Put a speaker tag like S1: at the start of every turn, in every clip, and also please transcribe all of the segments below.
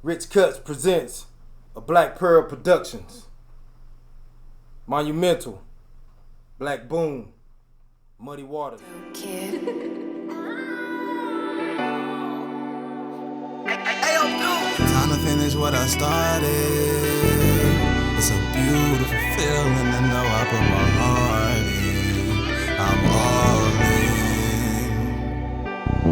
S1: Rich Cuts presents a Black Pearl Productions. Monumental, Black Boom, Muddy Waters.
S2: Time to finish what I started. It's a beautiful feeling to know I put my heart in. I'm all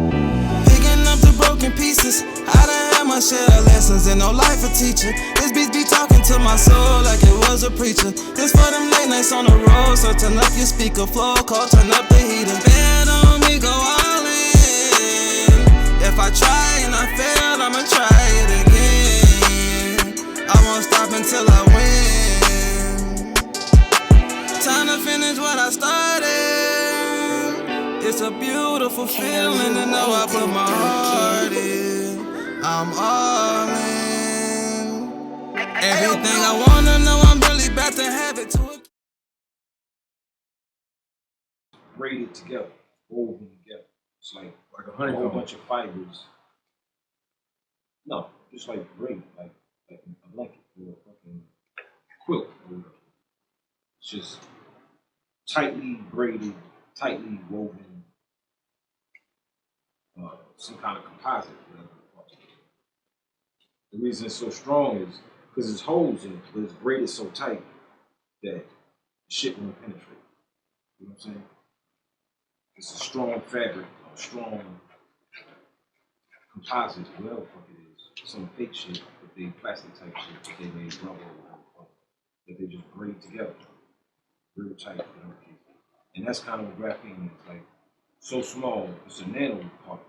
S2: in. Picking up the broken pieces. I done had my share of lessons and no life a teacher. This beat be talking to my soul like it was a preacher. This for them late nights on the road, so turn up your speaker flow, call, turn up the heater. Bet on me, go all in. If I try and I fail, I'ma try it again. I won't stop until I win. Time to finish what I started. It's a beautiful feeling to know I put my heart in. I'm all in. Everything I wanna know, I'm really about to have it to it.
S3: Braided together, woven together. It's like a whole bunch of fibers. No, just like braided, like a blanket or a fucking quilt. It's just tightly braided, tightly woven, some kind of composite. Whatever. The reason it's so strong is because there's holes in it, but it's braided so tight that shit won't penetrate. You know what I'm saying? It's a strong fabric, a strong composite, whatever the fuck it is. Some fake shit, but they plastic type shit that they made rubber or whatever, that they just braid together. Real tight, whatever it is. And that's kind of what graphene is, like so small, it's a nano part.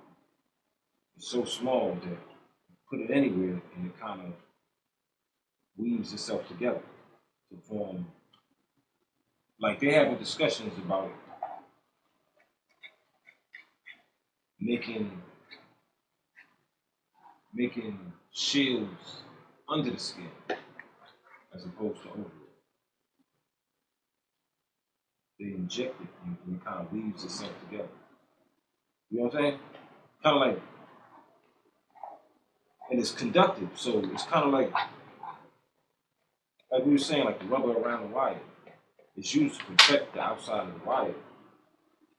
S3: It's so small that you put it anywhere and it kind of weaves itself together to form, like they're having discussions about making shields under the skin as opposed to over it. They inject it and it kind of weaves itself together. You know what I'm saying? Kind of like, and it's conductive, so it's kind of like we were saying, like the rubber around the wire. It's used to protect the outside of the wire,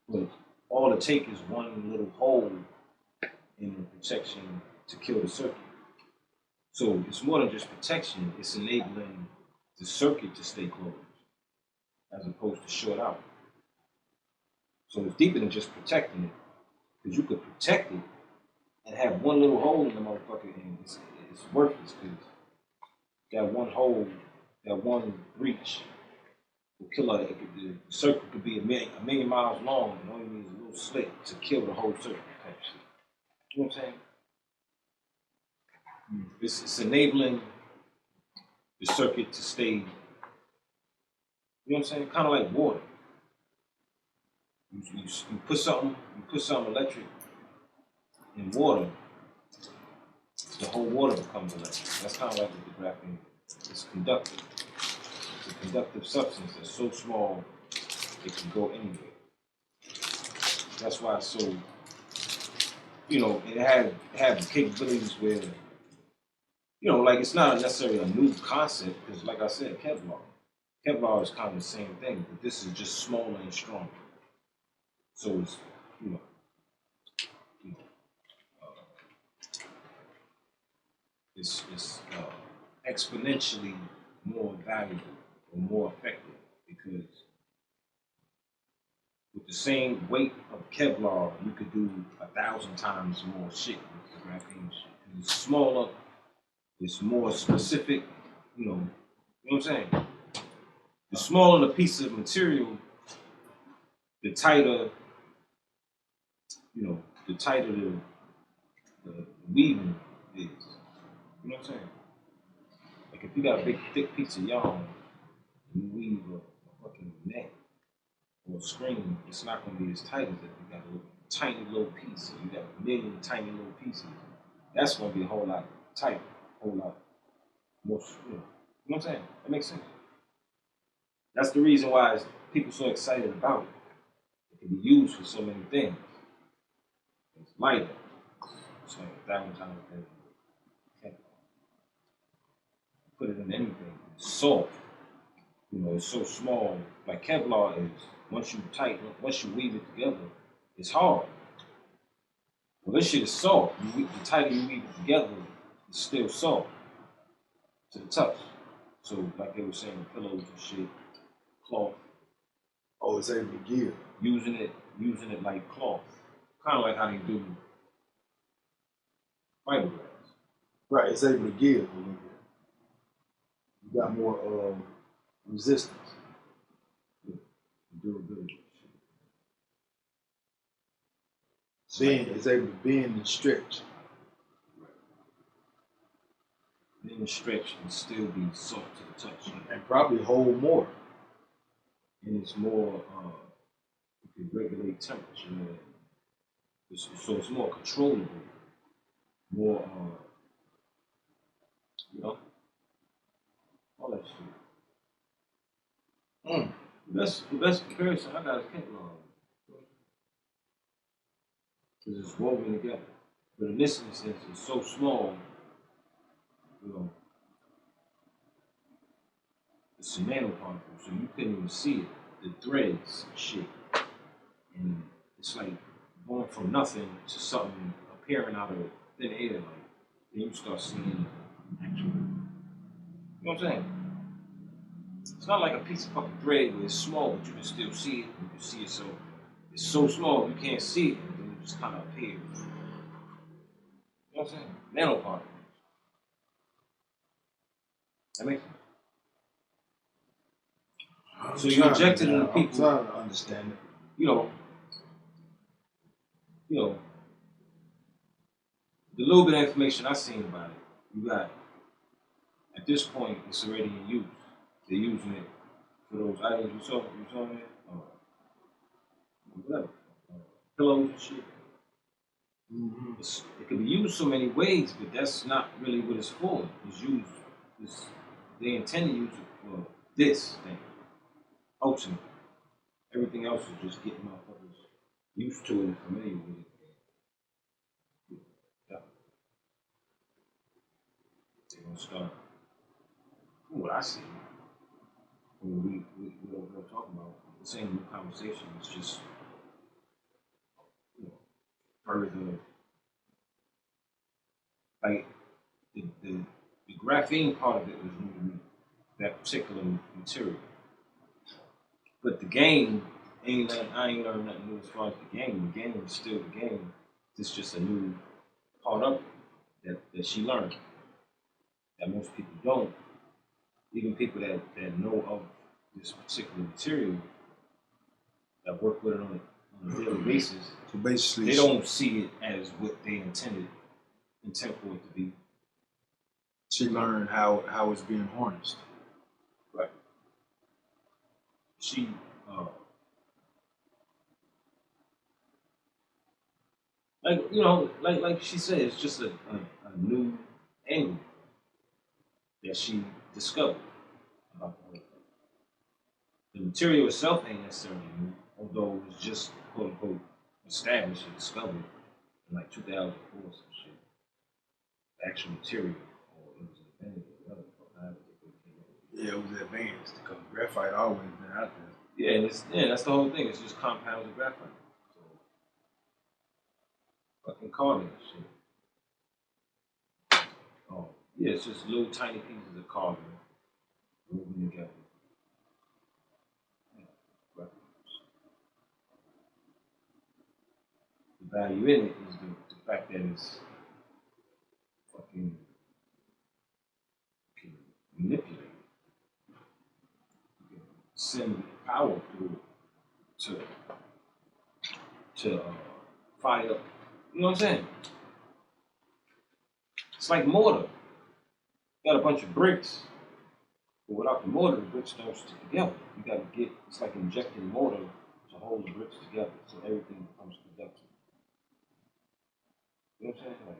S3: but all it takes is one little hole in the protection to kill the circuit. So it's more than just protection, it's enabling the circuit to stay closed as opposed to short out. So it's deeper than just protecting it, because you could protect it and have one little hole in the motherfucker and it's worthless, because that one hole, that one breach will kill it. The circuit could be a million miles long and only needs a little slit to kill the whole circuit type shit. You know what I'm saying? It's enabling the circuit to stay, you know what I'm saying? Kind of like water. You put something electric in water, the whole water becomes electric. That's kind of like with the graphene. It's conductive. It's a conductive substance that's so small it can go anywhere. That's why it's so, you know, it had capabilities where, you know, like it's not necessarily a new concept, because like I said, Kevlar is kind of the same thing, but this is just smaller and stronger. So it's, it's exponentially more valuable or more effective, because with the same weight of Kevlar, you could do 1,000 times more shit with the graphene shit. It's smaller, it's more specific, you know what I'm saying? The smaller the piece of material, the tighter, the weaving is. You know what I'm saying? Like if you got a big, thick piece of yarn, and you weave a fucking net or a screen, it's not going to be as tight as if you got a tiny little piece, or you got a million tiny little pieces. That's going to be a whole lot tighter, a whole lot more, you know what I'm saying? That makes sense. That's the reason why people are so excited about it. It can be used for so many things. It's lighter. It's like 1,000 times better. soft. You know, it's so small. Like Kevlar is. Once you weave it together, it's hard. Well, this shit is soft. The tighter you weave it together, it's still soft to the touch. So, like they were saying, pillows and shit, cloth.
S1: Oh, it's able to give.
S3: Using it like cloth, kind of like how they do fiberglass.
S1: Right, it's able to give a little bit. You got more resistance.
S3: Durability.
S1: Bend, it's able to bend and stretch.
S3: Bend and stretch and still be soft to the touch.
S1: And probably hold more.
S3: And it's more, you can regulate temperature. So it's more controllable. More, you know, all that shit. The best comparison I got is Kevlar. Because it's woven together. But in this instance, it's so small, you know, it's a nanoparticle, so you couldn't even see it. The threads and shit. And it's like going from nothing to something appearing out of thin air. Like, then you start seeing actual, you know what I'm saying? It's not like a piece of fucking thread where it's small, but you can still see it. You can see it, so it's so small you can't see it, and then it just kind of appears. You know what I'm saying? Nanoparticles. That makes sense. So you inject it into people.
S1: I'm trying to understand it.
S3: You know, the little bit of information I've seen about it, you got, at this point, it's already in use. They're using it for those items you saw there, whatever, pillows and shit. Mm-hmm. It can be used so many ways, but that's not really what it's for. They intend to use it for this thing. Ultimately. Everything else is just getting motherfuckers used to it and familiar with it. Yeah. They're gonna start. From what I see, when we're talking about the same new conversation, it's just, you know, further, like the graphene part of it was new to me, that particular material. But the game, I ain't learned nothing new as far as the game. The game is still the game. It's just a new part of it that she learned that most people don't. Even people that know of this particular material, that work with it on a daily basis,
S1: so basically,
S3: they don't see it as what they intend for it to be.
S1: She learned how it's being harnessed.
S3: Right. She like she said, it's just a new angle that she discovered about the whole thing. The material itself ain't necessarily new, although it was just quote unquote established or discovered in like 2004 or some shit. The actual material, or it was invented or whatever.
S1: Yeah, it was advanced because graphite always been out there.
S3: Yeah, that's the whole thing. It's just compounds of graphite. So, fucking carbon shit. Oh, yeah, it's just little tiny pieces of carbon moving together. Yeah, the value in it is the fact that it's fucking can manipulate. You can send power through it to fire up. You know what I'm saying? It's like mortar. You got a bunch of bricks, but without the mortar, the bricks don't stick together. You got to it's like injecting mortar to hold the bricks together so everything becomes productive. You know what I'm saying?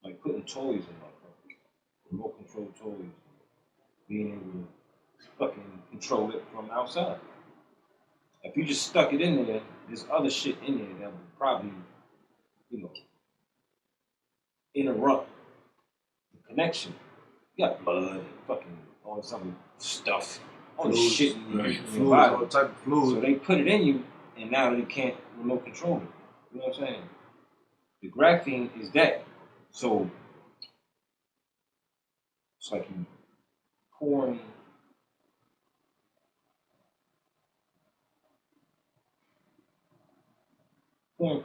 S3: Like putting toys in my pocket, remote control toys, being able to fucking control it from outside. If you just stuck it in there, there's other shit in there that would probably, interrupt connection. You got blood and fucking all this other stuff, all this
S1: Fluids,
S3: shit in your
S1: fluids,
S3: body.
S1: all type of fluids.
S3: So they put it in you, and now they can't remote control it. You know what I'm saying? The graphene is that. So it's like you pouring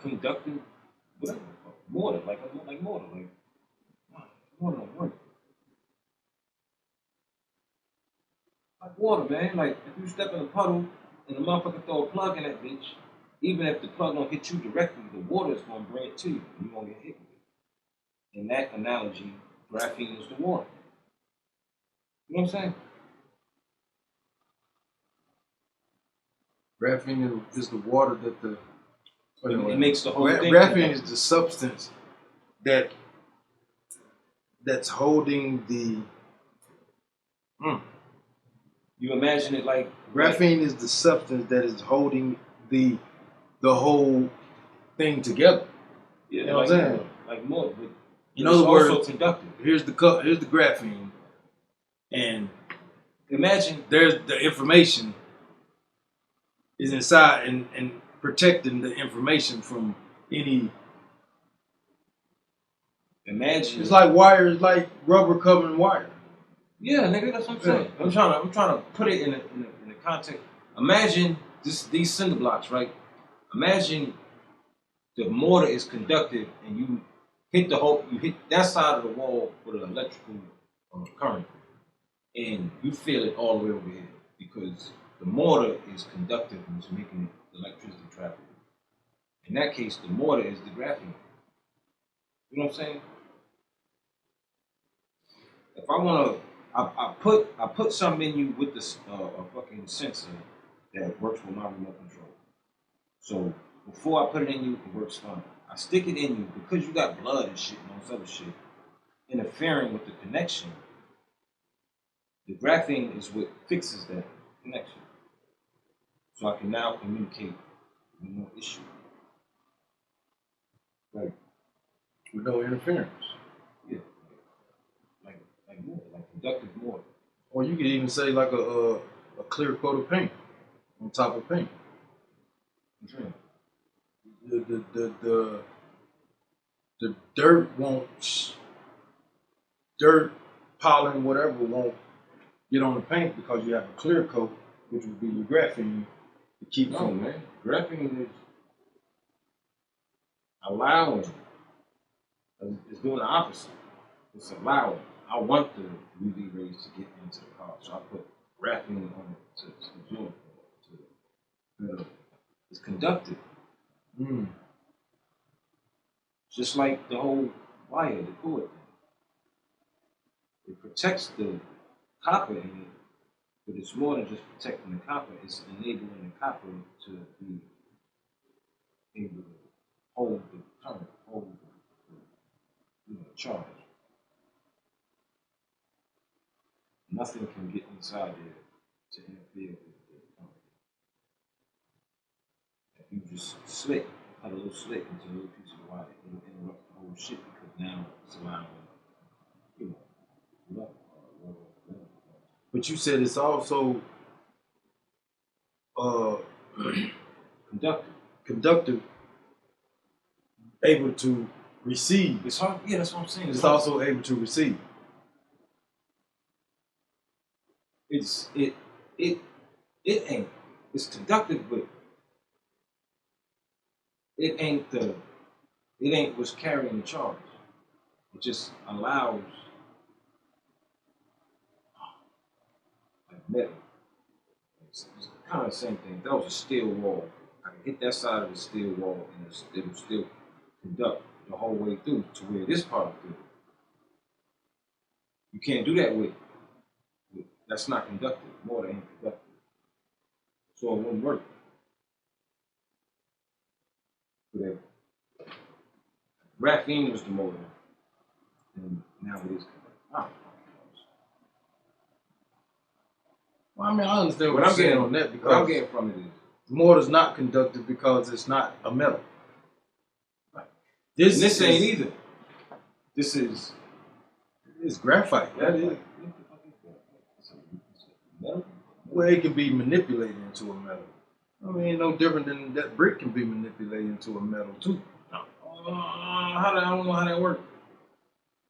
S3: conductive, whatever, water, like water, water don't work. Like water, man. Like if you step in a puddle and the motherfucker throw a plug in that bitch, even if the plug don't hit you directly, the water is gonna bring it to you. You're gonna get hit with it. In that analogy, graphene is the water. You know what I'm saying?
S1: Graphene is the water that the.
S3: It makes the whole thing.
S1: Graphene is the substance that's holding the.
S3: You imagine it like
S1: Graphene is the substance that is holding the whole thing together.
S3: Yeah,
S1: you know what I'm saying?
S3: Like more. But
S1: in other words,
S3: also conductive.
S1: Here's the graphene, and
S3: imagine
S1: there's the information is inside and protecting the information from any.
S3: Imagine
S1: it's like wire, it's like rubber covering wire.
S3: Yeah, nigga, that's what I'm saying. I'm trying to put it in a context. Imagine these cinder blocks, right? Imagine the mortar is conductive and you hit that side of the wall with an electrical current, and you feel it all the way over here because the mortar is conductive and it's making electricity travel. In that case, the mortar is the graphene. You know what I'm saying? If I want to. I put something in you with this a fucking sensor that works with my remote control. So before I put it in you, it works fine. I stick it in you because you got blood and shit and all this other shit interfering with the connection. The graphene is what fixes that connection. So I can now communicate with no issue.
S1: Like with no interference.
S3: Yeah. Like more, like conductive more.
S1: Or you could even say like a clear coat of paint on top of paint.
S3: Okay.
S1: The dirt won't, dirt, pollen, whatever won't get on the paint because you have a clear coat, which would be your graphene to keep.
S3: No, man. Graphene is allowing. It's doing the opposite. It's allowing. I want the UV rays to get into the car, so I put graphene on it to absorb it. It's conductive. Just like the whole wire, the cord thing. It protects the copper in it, but it's more than just protecting the copper. It's enabling the copper to be able to hold the current, hold the charge. Nothing can get inside there to interfere with the current. If you just cut a little slit into a little piece of wire, it'll interrupt the whole shit because now it's allowing, water.
S1: But you said it's also conductive, able to receive.
S3: It's hard. Yeah, that's what I'm saying.
S1: It's also able to receive.
S3: It ain't. It's conductive, but it ain't what's carrying the charge. It just allows like metal. It's kind of the same thing. If that was a steel wall, I can hit that side of the steel wall and it'll still conduct the whole way through to where this part through. You can't do that with that's not conductive. Water ain't conductive. So it wouldn't work. But graphene was the motor, and now it is conductive.
S1: Well, I mean, I understand what I'm saying on that because
S3: what I'm getting from it is
S1: mortar is not conductive because it's not a metal.
S3: Right. This ain't either. This is
S1: It's graphite. That is.
S3: What the fuck is that? It's a metal?
S1: Well, it can be manipulated into a metal. I mean, no different than that brick can be manipulated into a metal too.
S3: I don't know how that works.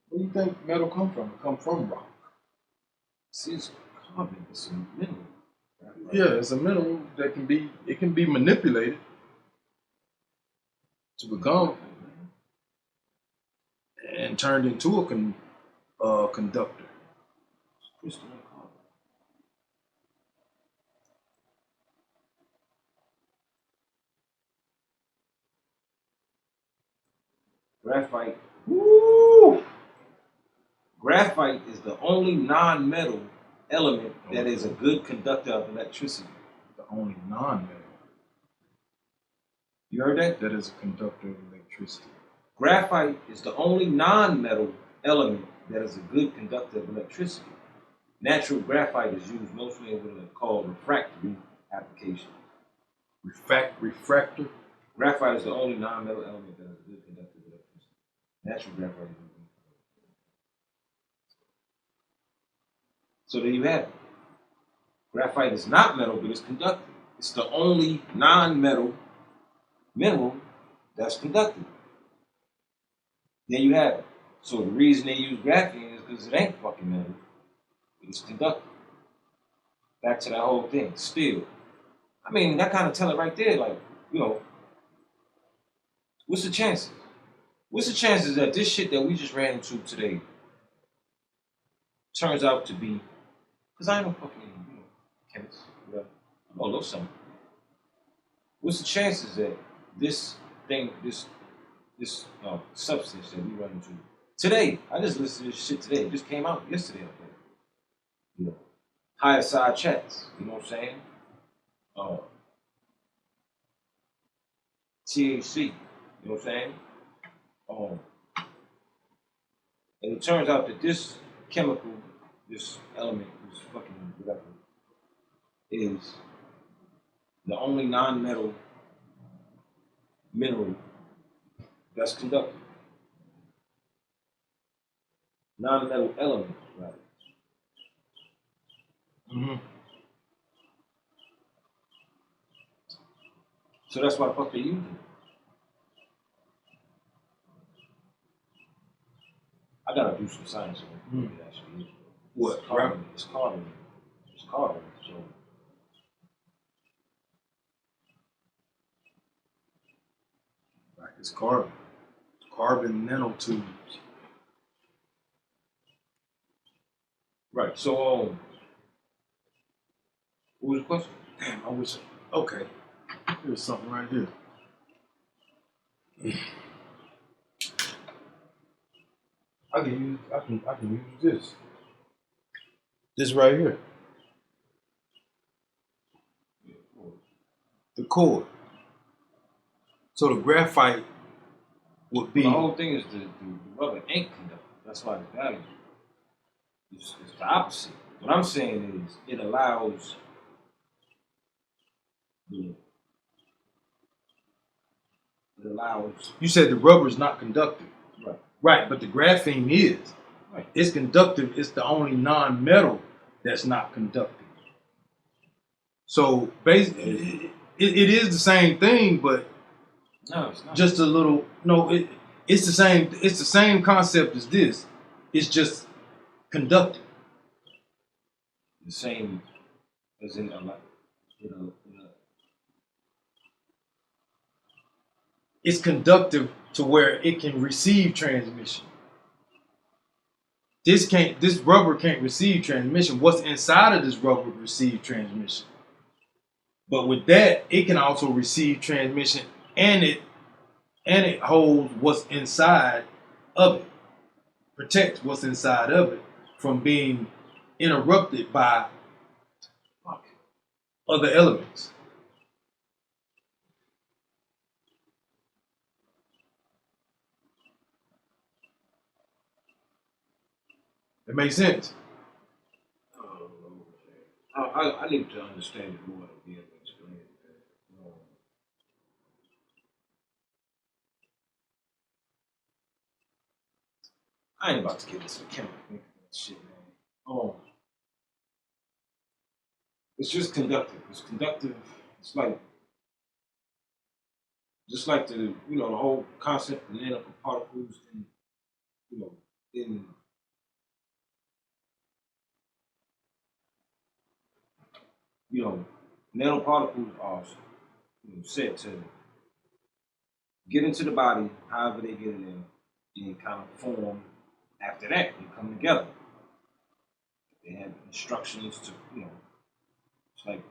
S1: Where do you think metal come from? It come from rock.
S3: See, it's carbon. It's a mineral.
S1: Yeah, it's a mineral that can be manipulated to become and turned into a conductor.
S3: Crystalline carbon. Graphite. Woo! Graphite is the only non-metal element that is a good conductor of electricity.
S1: The only non-metal
S3: You heard that?
S1: that is a conductor of electricity.
S3: Graphite is the only non-metal element that is a good conductor of electricity. Natural graphite is used mostly in what are called refractory applications.
S1: Refractor.
S3: Graphite is the only non-metal element that is a good conductor of electricity. Natural graphite is used. So there you have it. Graphite is not metal, but it's conductive. It's the only non-metal mineral that's conductive. There you have it. So the reason they use graphene is because it ain't fucking metal, but it's conductive. Back to that whole thing. Steel. I mean, that kind of tell it right there. Like, you know, what's the chances? What's the chances that this shit that we just ran into today turns out to be? Because I ain't no fucking, chemist. Whatever. I'm a little something. What's the chances that this thing, this substance that we run into today? I just listened to this shit today. It just came out yesterday. I think. You know, Higherside chats. You know what I'm saying? THC. You know what I'm saying? And it turns out that this chemical, this element, this fucking whatever, is the only non-metal mineral that's conductive. Non-metal element, right?
S1: Mm-hmm.
S3: So that's why the fuck they use it. I gotta do some science on it actually.
S1: What?
S3: It's carbon. It's carbon. It's carbon. So
S1: Right, it's carbon. Carbon nanotubes.
S3: right. So what was the question?
S1: Damn, I wish. Okay, there's something right here. I can use this. This right here. The cord. So the graphite would be.
S3: The whole thing is the rubber ain't conductive. That's why it's valuable. It's the opposite. What I'm saying is it allows it allows
S1: You said the rubber is not conductive.
S3: right.
S1: Right, but the graphene is.
S3: Right.
S1: It's conductive. It's the only non-metal that's not conductive. So basically, it is the same thing, but
S3: No, it's not.
S1: just a little. No, it's the same. It's the same concept as this. It's just conductive.
S3: The same as in a lot.
S1: It's conductive to where it can receive transmission. This rubber can't receive transmission. What's inside of this rubber receive transmission. But with that, it can also receive transmission, and it holds what's inside of it, protects what's inside of it from being interrupted by other elements. It makes sense.
S3: I need to understand it more to be able to explain it. I ain't about to get into the chemical shit, man. Oh, it's just conductive. It's conductive. It's like just like the the whole concept of nanoparticles and in nanoparticles are said to get into the body, however they get in there, and kind of form after that. They come together. They have instructions to, it's like,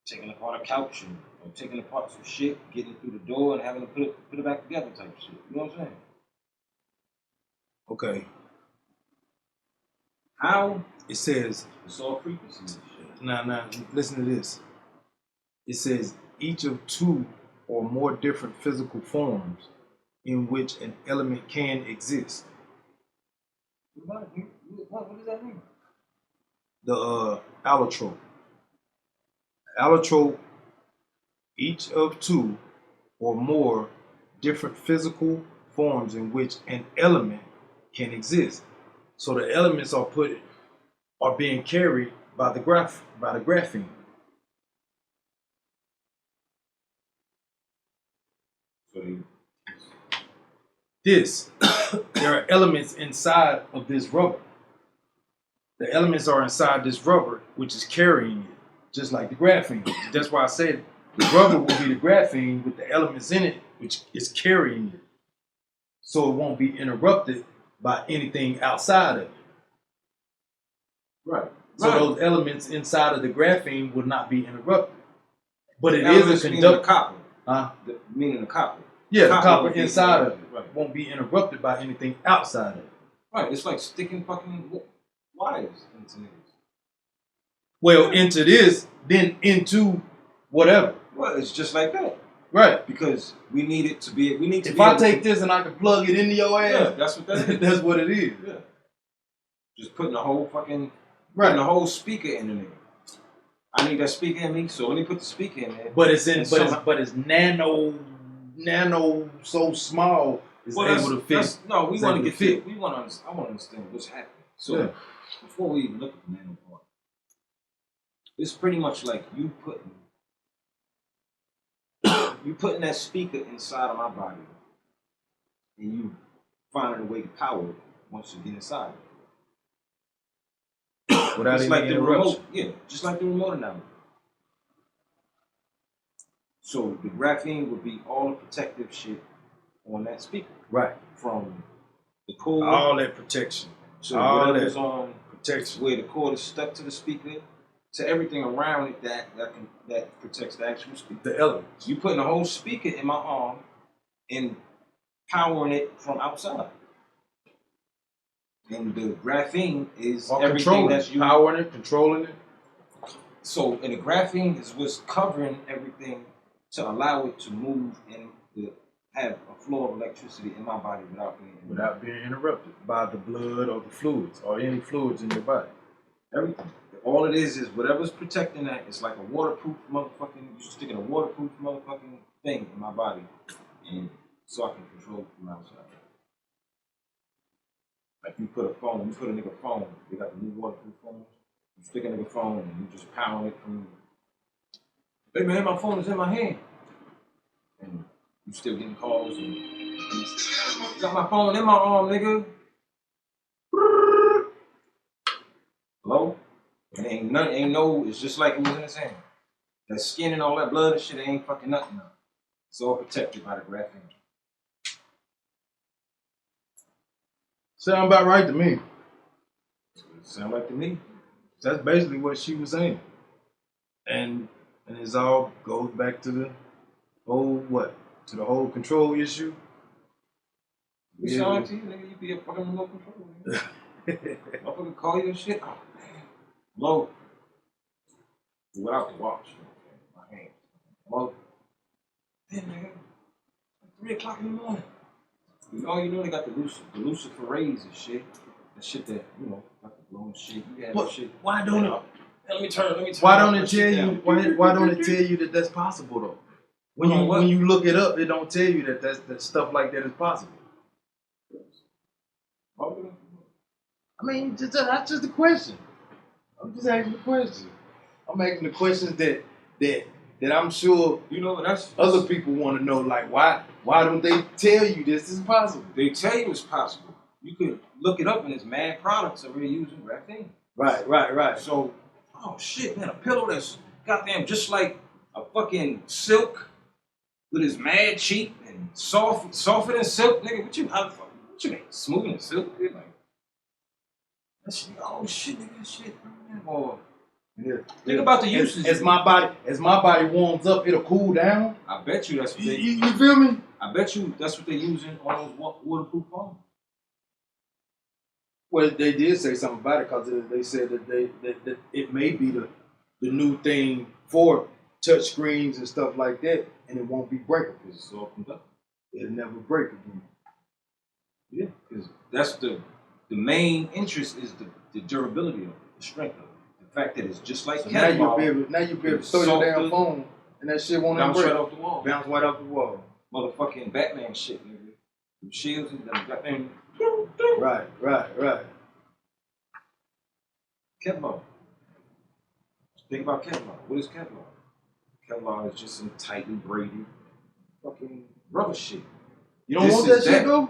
S3: taking apart a couch or taking apart some shit, getting it through the door and having to put it back together type of shit. You know what I'm saying?
S1: Okay.
S3: How?
S1: It says,
S3: It's all frequencies and shit.
S1: now, listen to this. It says, each of two or more different physical forms in which an element can exist.
S3: What does that mean?
S1: The allotrope. Allotrope, each of two or more different physical forms in which an element can exist. So the elements are being carried by the graphene. So there are elements inside of this rubber. The elements are inside this rubber, which is carrying it, just like the graphene. That's why I said the rubber will be the graphene with the elements in it, which is carrying it. So it won't be interrupted by anything outside of it.
S3: Right.
S1: So those elements inside of the graphene would not be interrupted. But it is a conductor.
S3: Copper.
S1: Huh?
S3: Meaning the copper.
S1: Yeah, the copper inside of it won't be interrupted by anything outside of it.
S3: Right. It's like sticking fucking wires into niggas.
S1: Well, into this, then into whatever.
S3: Well, it's just like that.
S1: Right.
S3: Because we need it to be.
S1: If I take this and I can plug it into your ass,
S3: yeah, that's what that is.
S1: That's what it is.
S3: Yeah. Just putting the whole fucking putting the whole speaker in the nigga. I need that speaker in me, so let me put the speaker in there.
S1: But it's it's nano so small it's able to fit.
S3: No, we want to get fit. I want to understand what's happening. So before we even look at the nano part, it's pretty much like you putting that speaker inside of my body, and you finding a way to power it once you get inside it.
S1: Without
S3: just like the remote, just like the remote now. So the graphene would be all the protective shit on that speaker,
S1: right? From
S3: the cord,
S1: all that protection,
S3: so
S1: all
S3: whatever's
S1: that
S3: on
S1: protection,
S3: where the cord is stuck to the speaker, to everything around it that protects the actual speaker.
S1: The elements.
S3: You putting a whole speaker in my arm and powering it from outside. And the graphene is everything that's you
S1: powering it, controlling it.
S3: So, and the graphene is what's covering everything to allow it to move and to have a flow of electricity in my body without being interrupted
S1: by the blood or the fluids or any fluids in your body.
S3: Everything. All it is whatever's protecting that. It's like a waterproof motherfucking. You sticking a waterproof motherfucking thing in my body, and so I can control it from outside. Like you put a nigga phone, they got the new waterproof phones. You stick a nigga phone and you just pound it from. Hey man, my phone is in my hand. And you still getting calls and got my phone in my arm, nigga. Hello? And it's just like it was in his hand. That skin and all that blood and shit ain't fucking nothing now. It's all protected by the graphene.
S1: Sound about right to me.
S3: Sound like to me.
S1: That's basically what she was saying. And it all goes back to the whole to the whole control issue.
S3: You sound like to you, nigga, you be a fucking remote control, nigga. I fucking call you and shit. Oh man. Low. Without the watch, my hand. Low. Then nigga. 3 o'clock in the morning. All you know, they got the Lucifer rays and shit. That shit that, like the blowing shit. You have shit.
S1: Why don't it?
S3: Let me turn.
S1: Why don't it tell you? Why don't it tell you that that's possible though? When you look it up, it don't tell you that stuff like that is possible. mean, that's just a question. I'm just asking the question. I'm asking the questions that I'm sure
S3: that's
S1: other people want to know. Like, why don't they tell you this is possible?
S3: They tell you it's possible. You could look it up, and it's mad products already using graphene.
S1: Right.
S3: So, oh shit, man, a pillow that's goddamn just like a fucking silk, but it's mad cheap and softer than silk, nigga. What you mean? Smooth than silk? Nigga? Like, that shit, oh shit, nigga, that shit, man. Or think about the usage.
S1: As my body warms up, it'll cool down.
S3: I bet you that's what they.
S1: You feel me?
S3: I bet you that's what they're using on those waterproof phones.
S1: Well, they did say something about it because they said that it may be the new thing for touch screens and stuff like that, and it won't be breakable.
S3: It's all conductive.
S1: It'll never break again.
S3: Yeah, because that's the main interest is the durability of it, the strength of it, the fact that it's just like
S1: so now you'll be able to throw your damn phone and that shit won't
S3: bounce
S1: break.
S3: right off the wall.
S1: Bounce right off the wall.
S3: Motherfucking Batman shit, nigga. Them shields and them goddamn.
S1: Right.
S3: Kevlar. Think about Kevlar. What is Kevlar? Kevlar is just some tightly braided fucking rubber shit.
S1: You don't want that shit though?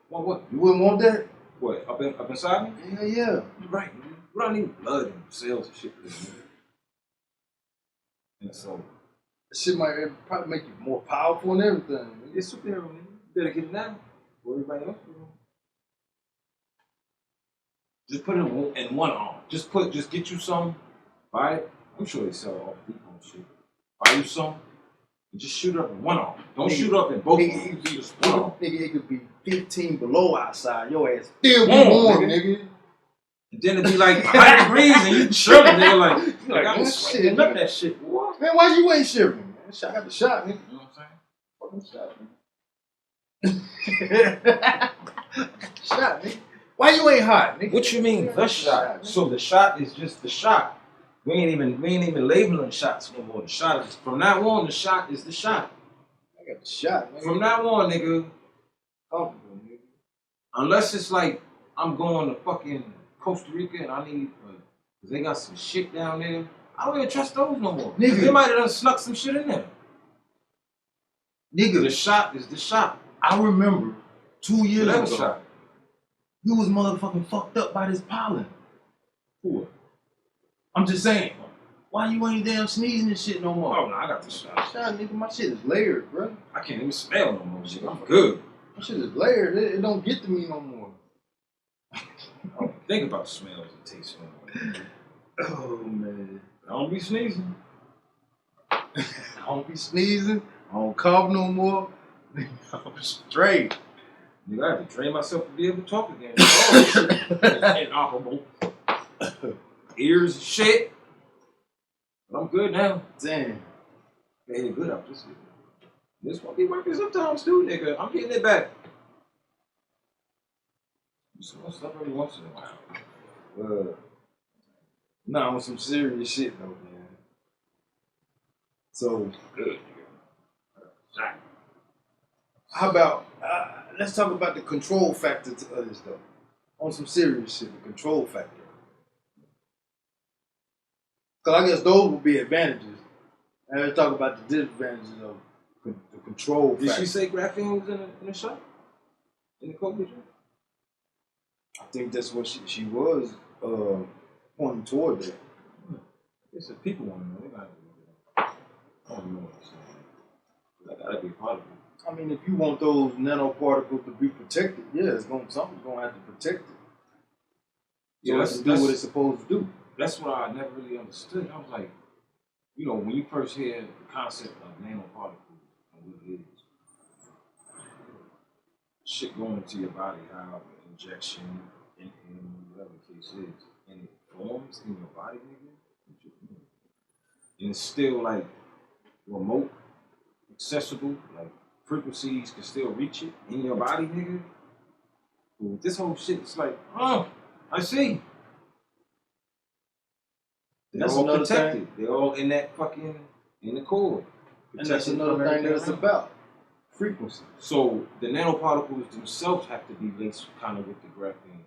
S3: Want what?
S1: You wouldn't want that?
S3: What? Up inside me?
S1: Yeah.
S3: You're right. We don't need blood and cells and shit for this, nigga. And so.
S1: That shit might probably make you more powerful and everything.
S3: It's superhero, nigga. You better get it now. For everybody else, you know. Just put it in one arm. Just get you some. Buy it. I'm sure they sell it off Depot and shit. Buy you some. And just shoot it up in one arm. Don't shoot up in both arms. Just one arm.
S1: Nigga, it could be 15 below outside. Your ass still be warm, nigga.
S3: And then it'd be like 100 degrees and you shivering, nigga. Like I'm sweating up that shit. What?
S1: Man, why you ain't shivering, man? I got the shot, nigga.
S3: You know what I'm saying? Fucking shot, nigga.
S1: Shot, nigga. Why you ain't hot, nigga?
S3: What you mean the shot? So the shot is just the shot. We ain't even labeling shots no more. The shot is from now on. The shot is the shot.
S1: I got the shot, nigga.
S3: From now on, nigga.
S1: Comfortable, nigga.
S3: Unless it's like I'm going to fucking Costa Rica and I need, cause they got some shit down there. I don't even trust those no more. Nigga, they might have done snuck some shit in there. Nigga, the shot is the shot.
S1: I remember 2 years ago.
S3: Shot.
S1: You was motherfucking fucked up by this pollen.
S3: Who?
S1: I'm just saying. Why you ain't damn sneezing and shit no more?
S3: Oh no, I got the shot.
S1: Shot, nigga, my shit is layered, bro.
S3: I can't even smell no more shit. I'm good.
S1: My shit is layered. It don't get to me no more.
S3: I don't think about smells and tastes no more.
S1: Oh man.
S3: I don't be sneezing.
S1: I don't be sneezing. I don't cough no more. I'm straight.
S3: Nigga, I have to train myself to be able to talk again. Oh, inoperable. Ears, shit. But I'm good now.
S1: Damn.
S3: I ain't good out this year. This won't be working sometimes too, nigga. I'm getting it back. So what's up every once in a while?
S1: Nah, on some serious shit though, man. So
S3: Good.
S1: how about let's talk about the control factor to others though. On some serious shit, the control factor. Cause I guess those would be advantages. And let's talk about the disadvantages of the control factor.
S3: Did she say graphene was in the shot? In the COVID shot?
S1: I think that's what she was pointing toward that.
S3: It's the people want to know. They gotta know. I don't know what I'm saying. That gotta be part of it.
S1: I mean, if you want those nanoparticles to be protected, yeah, something's gonna have to protect it. So
S3: Yeah,
S1: it's to do what it's supposed to do.
S3: That's what I never really understood. I was like, you know, when you first hear the concept of nanoparticles and what it is, shit going into your body, how injection, whatever the case is, and it forms in your body, nigga. And it's still like remote, accessible, like frequencies can still reach it in your body, nigga. But with this whole shit, it's like, I see. They're all protected. They're all in that fucking, in the core.
S1: And that's another thing that it's about. Frequency.
S3: So the nanoparticles themselves have to be laced kind of with the graphene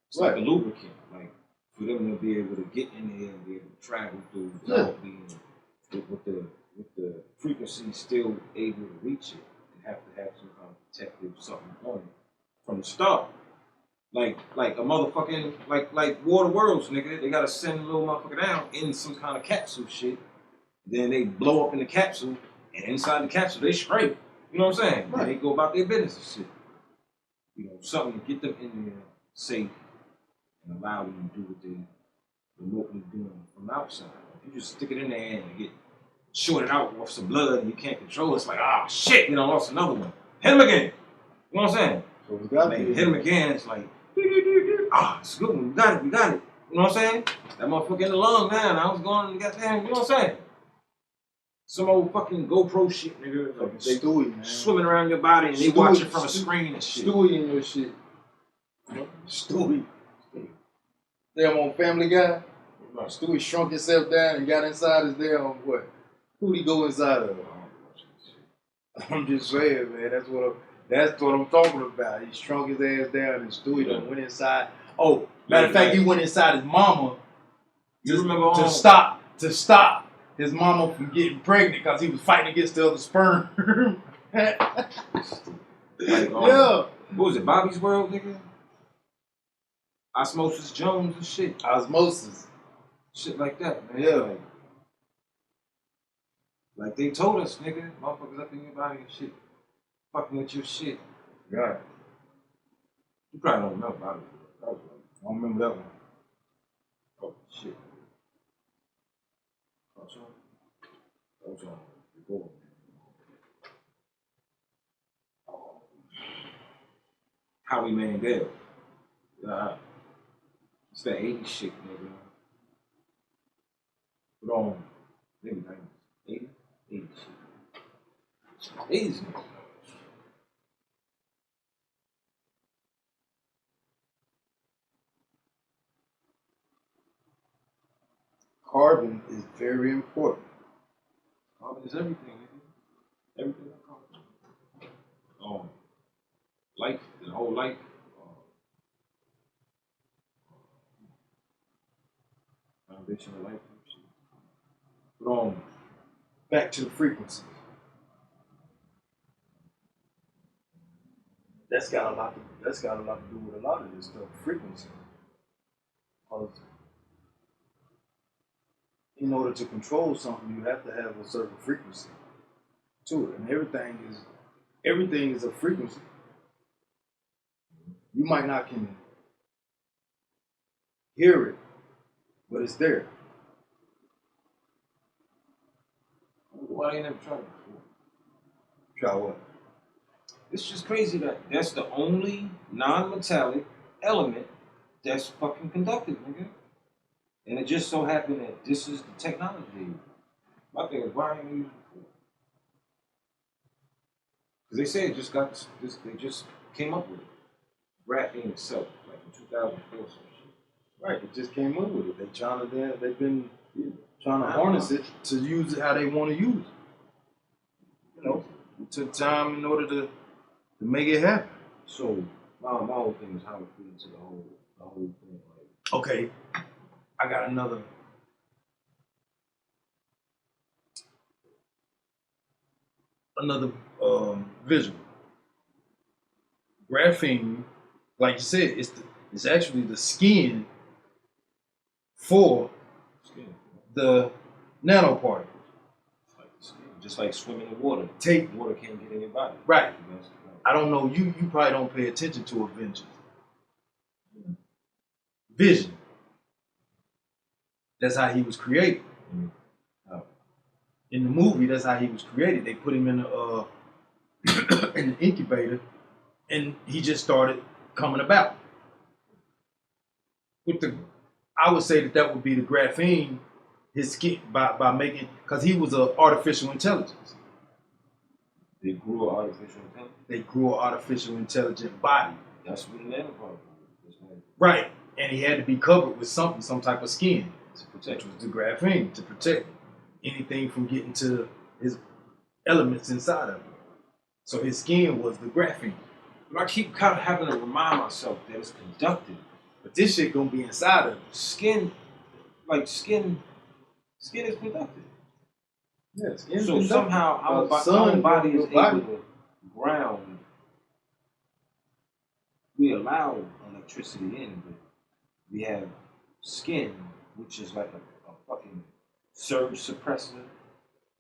S3: It's like a lubricant, like for them to be able to get in there and be able to travel through without being with the frequency still able to reach it. They have to have some kind of protective something on it from the start. Like a motherfucking like Water Worlds, nigga. They gotta send a little motherfucker down in some kind of capsule shit. Then they blow up in the capsule, and inside the capsule they straight. You know what I'm saying? Right. They go about their business and shit. You know, something to get them in there safe and allow them to do what they remotely doing from outside. If you just stick it in there and get shorted out with some blood and you can't control it, it's like, ah, shit, you know, lost another one. Hit him again. You know what I'm saying? So we got hit him again, it's like, ah, it's a good one, we got it. You know what I'm saying? That motherfucker in the lung now, I was going and goddamn, you know what I'm saying? Some old fucking GoPro shit, nigga. Like
S1: Stewie, man.
S3: Swimming around your body and they watch it from a screen and shit.
S1: Stewie in your shit. Stewie. Damn on Family Guy. Right. Stewie shrunk himself down and got inside his damn what? Who'd he go inside of? I'm just saying, man. That's what I'm talking about. He shrunk his ass down and Stewie done went inside. Oh, matter of fact, he went inside his mama.
S3: You remember
S1: to stop his mama from getting pregnant because he was fighting against the other sperm.
S3: Yeah. What was it, Bobby's World, nigga? Osmosis Jones and shit.
S1: Osmosis.
S3: Shit like that, man.
S1: Yeah.
S3: Like they told us, nigga, motherfuckers up in your body and shit. Fucking with your shit.
S1: Yeah.
S3: You probably don't remember Bobby's World.
S1: I don't remember that one.
S3: Oh, shit. What's on? Howie Mandel. It's that 80s shit, nigga. Put on, maybe 90s. 80? 80s shit. 80s nigga.
S1: Carbon is very important.
S3: Carbon is everything, nigga. Everything is carbon. Life, the whole life. Foundation of life. But
S1: back to the frequency. That's got a lot to do with a lot of this stuff. Frequency. Because in order to control something, you have to have a certain frequency to it, and everything is a frequency. You might not can hear it, but it's there.
S3: Why ain't never tried it before?
S1: Try what?
S3: It's just crazy that that's the only non-metallic element that's fucking conductive, nigga. And it just so happened that this is the technology. My thing is, why ain't we used it before? Because they say it just got this, they just came up with it. Graphene itself, like in 2004 or some shit.
S1: Right, it just came up with it. They've been trying to harness it to use it how they want to use it. You know, it took time in order to make it happen.
S3: So my whole thing is how it fits into the whole thing. Like,
S1: okay, I got another visual. Graphene, like you said, it's actually the skin for the nanoparticles.
S3: Like the skin, just like swimming in water. Water can't get in your body.
S1: Right. I don't know. You probably don't pay attention to Avengers. Vision. That's how he was created. Mm-hmm. In the movie, that's how he was created. They put him in the in the incubator, and he just started coming about. I would say that would be the graphene, his skin, by making, because he was an artificial intelligence.
S3: They grew an artificial intelligence?
S1: They grew an artificial intelligent body.
S3: That's what the nanoparticle is.
S1: Right, and he had to be covered with some type of skin to protect, which was the graphene, to protect anything from getting to his elements inside of him. So his skin was the graphene.
S3: But I keep kind of having to remind myself that it's conductive.
S1: But this shit gonna be inside of it.
S3: Skin is conductive.
S1: Yeah, skin's
S3: So
S1: conductive.
S3: somehow our
S1: Sun
S3: body
S1: your
S3: is
S1: body.
S3: able to ground. We allow electricity in, but we have skin, which is like a fucking surge suppressor.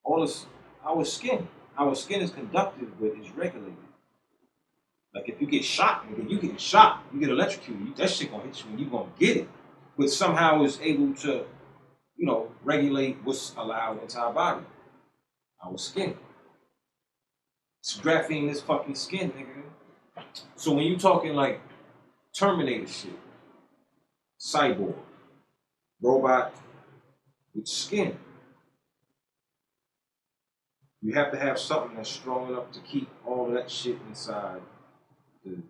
S3: All this, our skin is conductive, but it's regulated. Like if you get shot, nigga, you get shot, you get electrocuted, that shit gonna hit you and you gonna get it. But somehow it's able to, regulate what's allowed into our body. Our skin. It's graphene is fucking skin, nigga. So when you talking like Terminator shit, cyborg, robot with skin, you have to have something that's strong enough to keep all of that shit inside the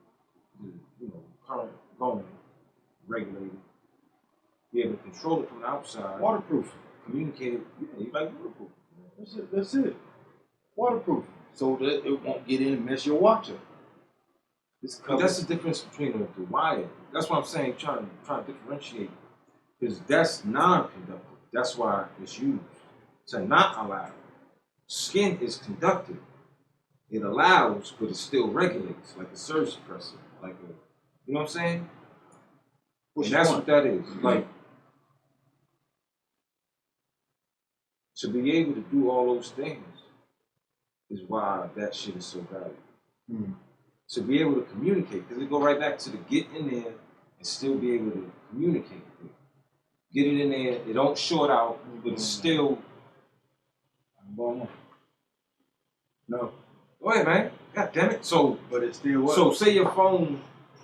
S3: current going, regulated, be able to control it from the outside.
S1: Waterproof.
S3: Communicate it. Yeah, you like waterproof.
S1: That's it. Waterproof. So that it won't get in and mess your watch up.
S3: But that's the difference between the wire. That's what I'm saying, trying to differentiate. Because that's non-conductive. That's why it's used to not allow. Skin is conductive. It allows, but it still regulates, like a surge suppressor. You know what I'm saying? And that's what that is. Like, to be able to do all those things is why that shit is so valuable.
S1: Mm-hmm.
S3: To be able to communicate, because it go right back to the get in there and still be able to communicate. Get it in there, it don't short out, but it's still.
S1: No.
S3: Go ahead, man. God damn it. So,
S1: but it's still what?
S3: So say your phone,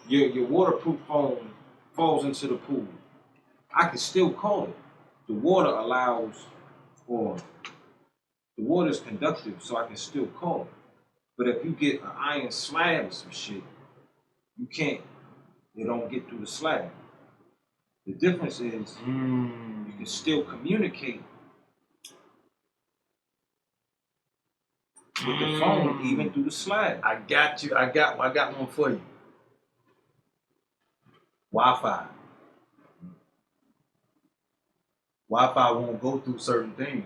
S3: your waterproof phone falls into the pool. I can still call it. The water allows, or the water is conductive, so I can still call it. But if you get an iron slab or some shit, you can't. It don't get through the slab. The difference is you can still communicate with the phone even through the slab.
S1: I got you. I got one for you. Wi-Fi. Wi-Fi won't go through certain things.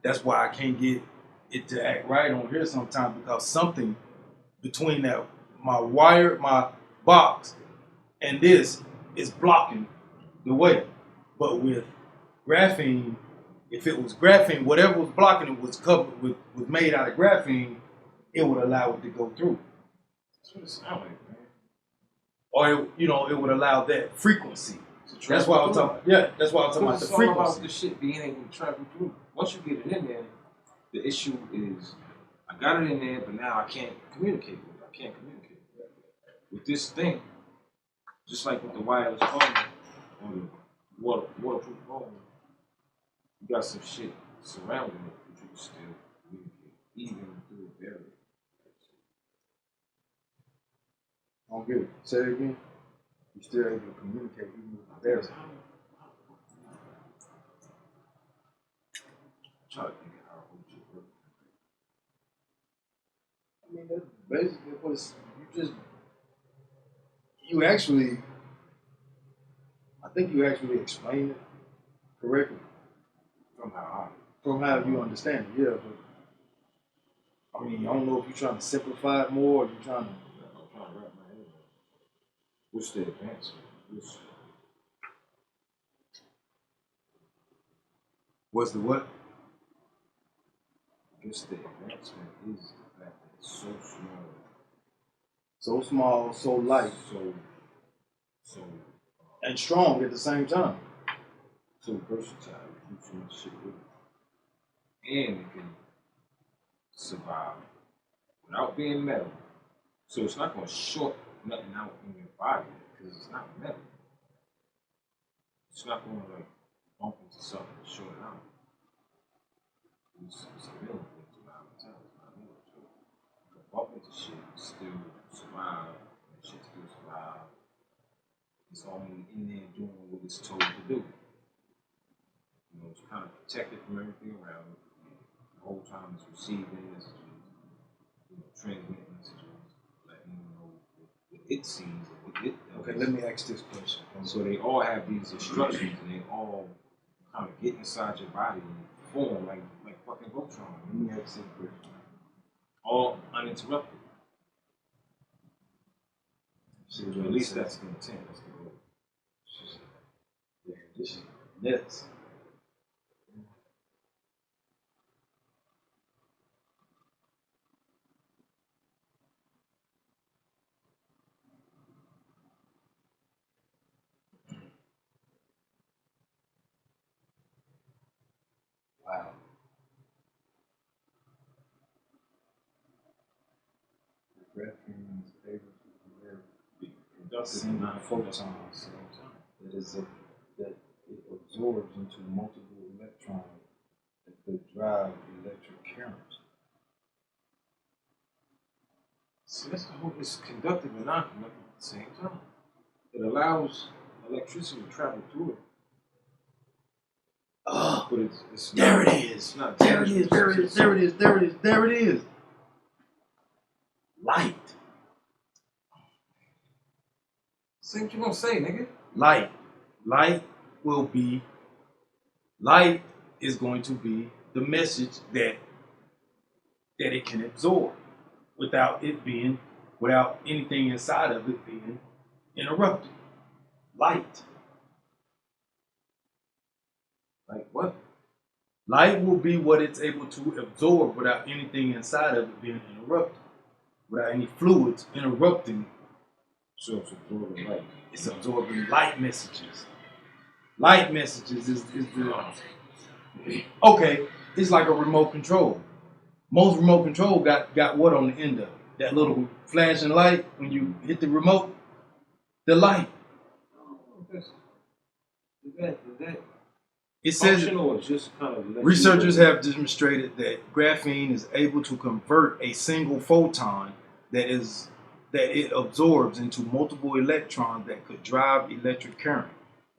S1: That's why I can't get it to act right on here sometimes, because something between my box and this is blocking the way. But with graphene, if it was graphene, whatever was blocking it was covered was made out of graphene, it would allow it to go through.
S3: That's what it sounds like, man.
S1: Or it would allow that frequency. That's why I'm talking. Yeah, that's why I'm talking about the frequency.
S3: It's all about the shit being able to travel through. Once you get it in there, the issue is I got it in there, but now I can't communicate with it. I can't communicate with this thing. Just like with the wireless phone or the waterproof phone, you got some shit surrounding it, but you can still communicate, even through a barrier.
S1: I don't get it. Say it again. You still able to communicate even with the barrier.
S3: Try to think of how it would work.
S1: I mean, that's basically what I think you actually explained it correctly from how you understand it. Yeah, but I mean, I don't know if you're trying to simplify it more, or you're trying to.
S3: I'm trying to wrap my head around. What's the advancement?
S1: What's the what?
S3: I guess the advancement is the fact that it's so small.
S1: So small, so light,
S3: so
S1: and strong at the same time.
S3: So versatile. You do so much shit with it. And it can survive without being metal. So it's not going to short nothing out in your body because it's not metal. It's not going to like bump into something and short it out. It's a metal thing, it's not metal. It's not metal. So you can bump into shit and still survive, and shit still survive. It's only in there doing what it's told to do. It's kind of protected from everything around it. The whole time it's receiving messages, transmitting messages, letting you know what it sees and what it does.
S1: Okay, let me ask this question.
S3: So they all have these instructions, and they all kind of get inside your body and form like fucking Voltron.
S1: Let me ask this question.
S3: All uninterrupted. So at least that's the intent. That's the goal. Yeah, this is nuts. Wow.
S1: The graphene is able to
S3: Be conducted
S1: single
S3: non
S1: photons
S3: at the same time.
S1: that it absorbs into multiple electrons that could drive electric current.
S3: So that's the whole. It's conductive and non-conductive at the same time. It allows electricity to travel through it.
S1: Oh,
S3: But it's
S1: there
S3: not,
S1: it is.
S3: It's not
S1: There it is. There it is. There it is. There it is. There it is. Light.
S3: Say what you gonna say, nigga.
S1: Light. Light will be. Light is going to be the message that it can absorb without anything inside of it being interrupted. Light.
S3: Like what?
S1: Light will be what it's able to absorb without anything inside of it being interrupted, without any fluids interrupting.
S3: So it's absorbing light.
S1: It's absorbing light messages. Light messages is the okay. It's like a remote control. Most remote control got what on the end of it? That little flashing light when you hit the remote. The light.
S3: Is that
S1: It says
S3: functional or just kind of
S1: researchers have demonstrated that graphene is able to convert a single photon that it absorbs into multiple electrons that could drive electric current.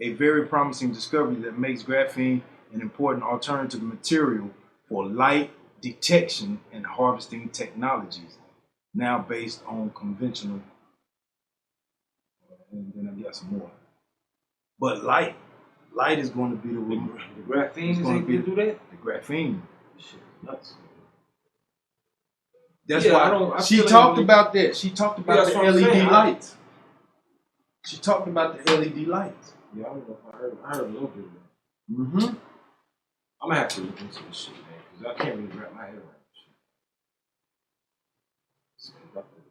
S1: A very promising discovery that makes graphene an important alternative material for light detection and harvesting technologies, now based on conventional. And then I got some more. But light is going to be the
S3: graphene is
S1: going
S3: able to do that?
S1: The graphene.
S3: Shit, nuts.
S1: That's
S3: Yeah,
S1: why she talked about that. She talked about
S3: that's
S1: the
S3: what I'm
S1: LED
S3: saying.
S1: lights. She talked about the LED lights.
S3: Yeah, I don't know if I heard a little bit of that.
S1: Mm-hmm.
S3: I'm gonna have to look into this shit, man, because I can't really wrap my head around this shit. It's conductive.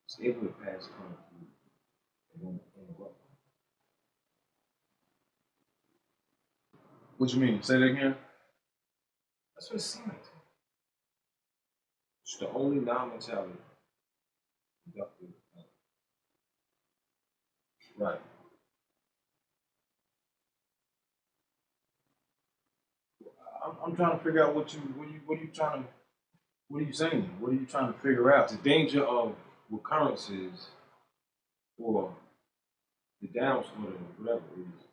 S3: It's able to pass current through and won't interrupt.
S1: What you mean? Say that again.
S3: That's what it seems like to me. It's the only non-metallic conductive.
S1: Right. I'm trying to figure out what are you saying? What are you trying to figure out?
S3: The danger of recurrences or the downs or whatever is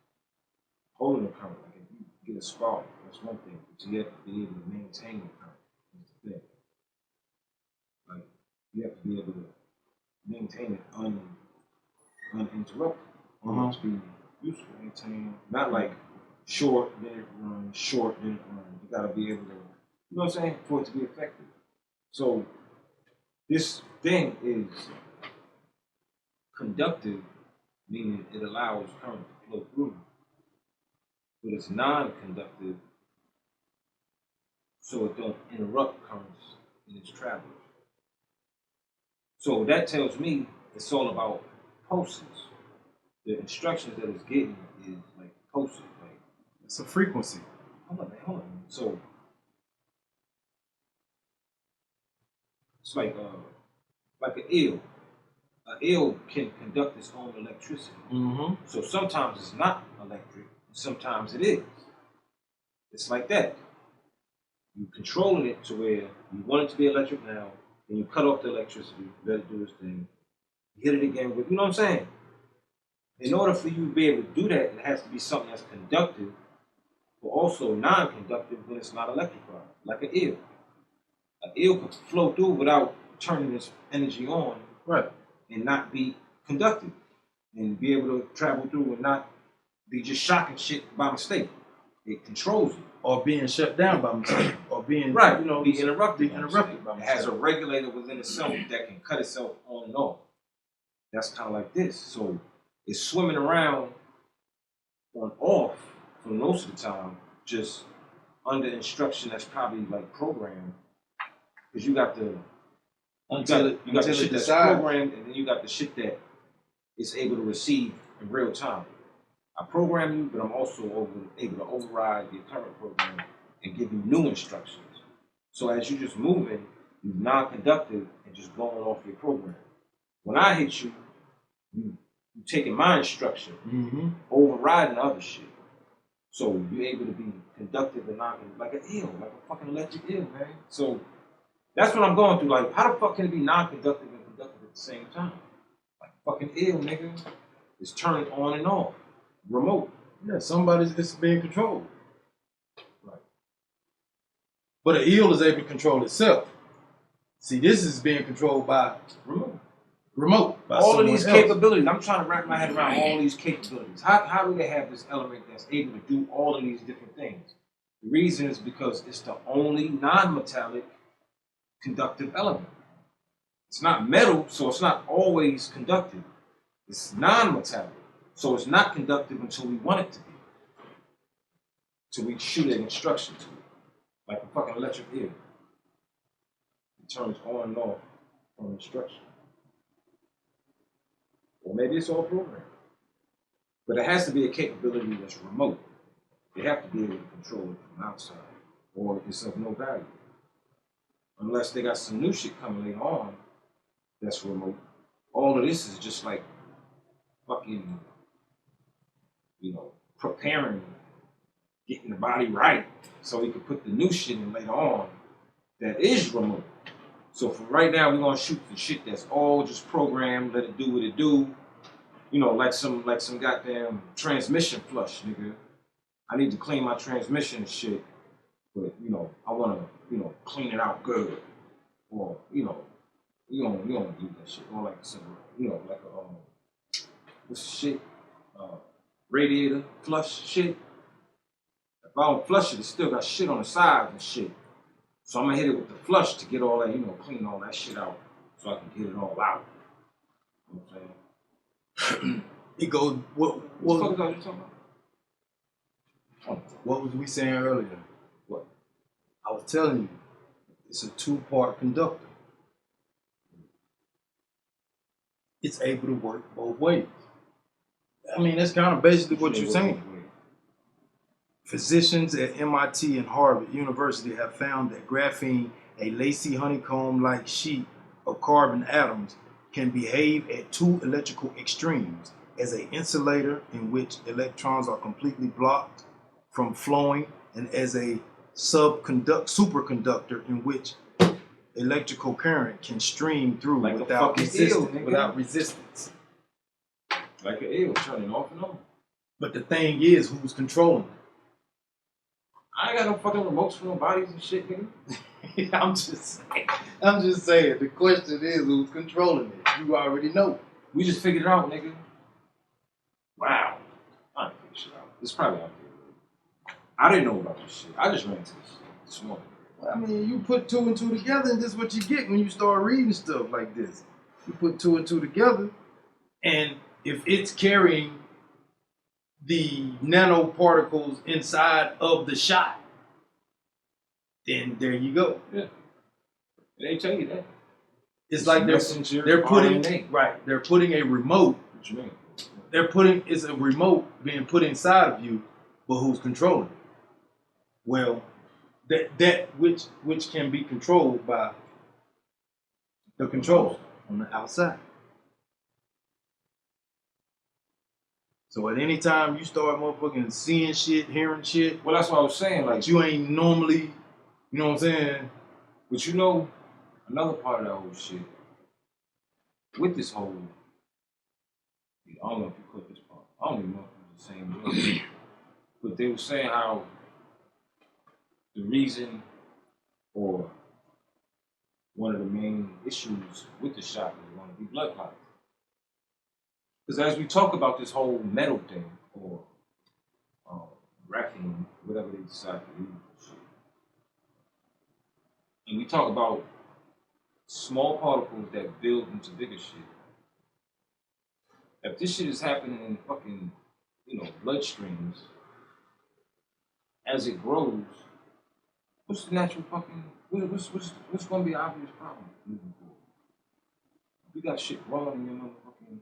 S3: holding the current. Like if you get a spark, that's one thing, but you have to be able to maintain the current. That's the thing. Like you have to be able to maintain it uninterrupted. It has to be useful, maintain, not like short, then it runs, short, then it runs. You gotta be able to, you know what I'm saying, for it to be effective. So this thing is conductive, meaning it allows current to flow through, but it's non-conductive, so it don't interrupt currents in its travel. So that tells me it's all about pulses. The instructions that it's getting is like pulses, like
S1: It's a frequency.
S3: hold on. So it's like an eel. An eel can conduct its own electricity.
S1: Mm-hmm.
S3: So sometimes it's not electric, sometimes it is. It's like that. You're controlling it to where you want it to be electric now, then you cut off the electricity, let it do its thing, hit it again with, you know what I'm saying? In order for you to be able to do that, it has to be something that's conductive, but also non-conductive when it's not electrified, like an eel. An eel could flow through without turning its energy on.
S1: Right.
S3: and not be conductive and be able to travel through and not be just shocking shit by mistake. It controls it.
S1: Or being shut down by mistake. Or being,
S3: Right,
S1: you know,
S3: be interrupted.
S1: by
S3: It
S1: mistake.
S3: has a regulator within itself that can cut itself on and off. That's kind of like this. So it's swimming around on off for most of the time, just under instruction that's probably like programmed. Because you got the shit that's programmed, and then you got the shit that is able to receive in real time. I program you, but I'm also able to override the current program and give you new instructions. So as you're just moving, you're non-conductive and just going off your program. When I hit you, you taking my instruction, overriding other shit. So you're able to be conductive and not like an eel, like a fucking electric eel, man. So that's what I'm going through. Like, how the fuck can it be non-conductive and conductive at the same time? Like fucking eel, nigga. It's turned on and off. Remote.
S1: Yeah, it's being controlled.
S3: Right.
S1: But an eel is able to control itself. See, this is being controlled by remote. By
S3: all of these
S1: else.
S3: capabilities. I'm trying to wrap my head around all these capabilities. How do they have this element that's able to do all of these different things? The reason is because it's the only non-metallic conductive element. It's not metal, so it's not always conductive. It's non-metallic, so it's not conductive until we want it to be. Till we shoot an instruction to it, like a fucking electric eel. It turns on and off from instruction. Or maybe it's all programmed. But it has to be a capability that's remote. They have to be able to control it from outside, or it's of no value. Unless they got some new shit coming later on that's remote. All of this is just like fucking, preparing, getting the body right so we can put the new shit in later on that is remote. So for right now, we're gonna shoot the shit that's all just programmed, let it do what it do. Like some goddamn transmission flush, nigga. I need to clean my transmission and shit, but I wanna, clean it out good. Or, you don't do that shit. Or like some, like a what's the shit? Radiator flush shit. If I don't flush it, it's still got shit on the sides and shit. So I'm gonna hit it with the flush to get all that, clean all that shit out so I can get it all out. You know what I'm saying?
S1: It goes,
S3: What the fuck are you talking about?
S1: What was we saying earlier?
S3: What?
S1: I was telling you, it's a two-part conductor. It's able to work both ways. I mean, that's kind of basically what you're saying. Physicians at MIT and Harvard University have found that graphene, a lacy honeycomb-like sheet of carbon atoms, can behave at two electrical extremes: as an insulator in which electrons are completely blocked from flowing, and as a superconductor in which electrical current can stream through
S3: like
S1: without resistance.
S3: Like an eel turning off and on.
S1: But the thing is, who's controlling it?
S3: I ain't got no fucking remotes for no bodies and shit, nigga.
S1: I'm just saying. The question is, who's controlling it? You already know.
S3: We just figured it out, nigga. Wow. I didn't figure shit out. It's probably out there. I didn't know about this shit. I just ran into this shit this morning.
S1: I mean, you put two and two together, and this is what you get when you start reading stuff like this. You put two and two together, and if it's carrying the nanoparticles inside of the shot, then there you go.
S3: Yeah. They tell you that.
S1: It's like they're putting They're putting a remote.
S3: What you mean?
S1: It's a remote being put inside of you, but who's controlling it? Well, that which can be controlled by the controller on the outside. So at any time you start motherfucking seeing shit, hearing shit,
S3: Well, that's what I was saying. Like,
S1: you ain't normally, you know what I'm saying?
S3: but another part of that whole shit, with this whole, I don't know if you caught this part. I don't even know if it's the same way. But they were saying how the reason, or one of the main issues with the shot is going to be blood clots. Because as we talk about this whole metal thing, or graphene, whatever they decide to use, and we talk about small particles that build into bigger shit. If this shit is happening in fucking, bloodstreams, as it grows, what's the natural fucking, what's going to be an obvious problem moving forward? You got shit growing in your motherfucking,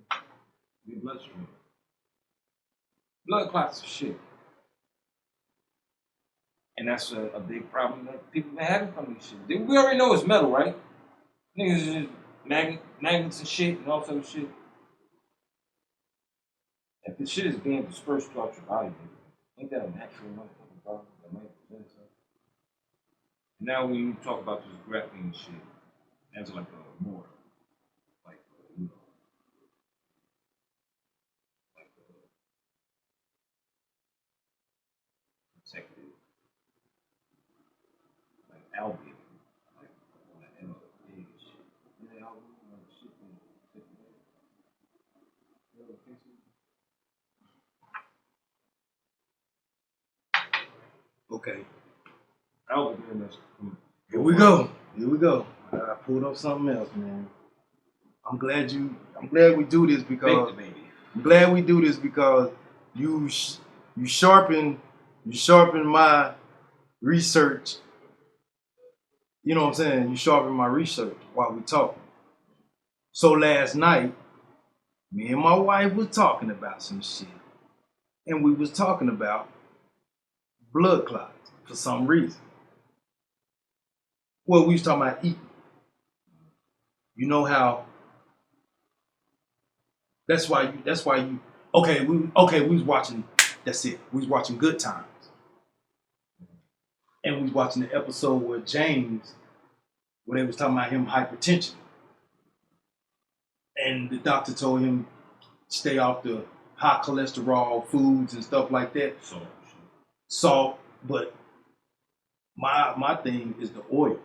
S3: your bloodstream. Blood clots are shit. And that's a big problem that people been having from this shit. We already know it's metal, right? Niggas is just magnets and shit and all sort of shit. If the shit is being dispersed throughout your body, ain't that a natural motherfucking problem that might present itself? Now when you talk about this graphene shit, as like a more, like, like a protective, like algae, like on the end of the big shit. You know, algae, like shit being protected. You know,
S1: Okay.
S3: algae being that's
S1: Here we go. Here we go. I pulled up something else, man. I'm glad we do this because I'm glad we do this because you sharpen my research. You know what I'm saying? You sharpen my research while we talking. So last night, me and my wife was talking about some shit, and we was talking about blood clots for some reason. Well, we was talking about eating. You know how that's why you we was watching, that's it. We was watching Good Times. And we was watching the episode where James, where they was talking about him hypertension. And the doctor told him stay off the high cholesterol foods and stuff like that. Salt, but my thing is the oil.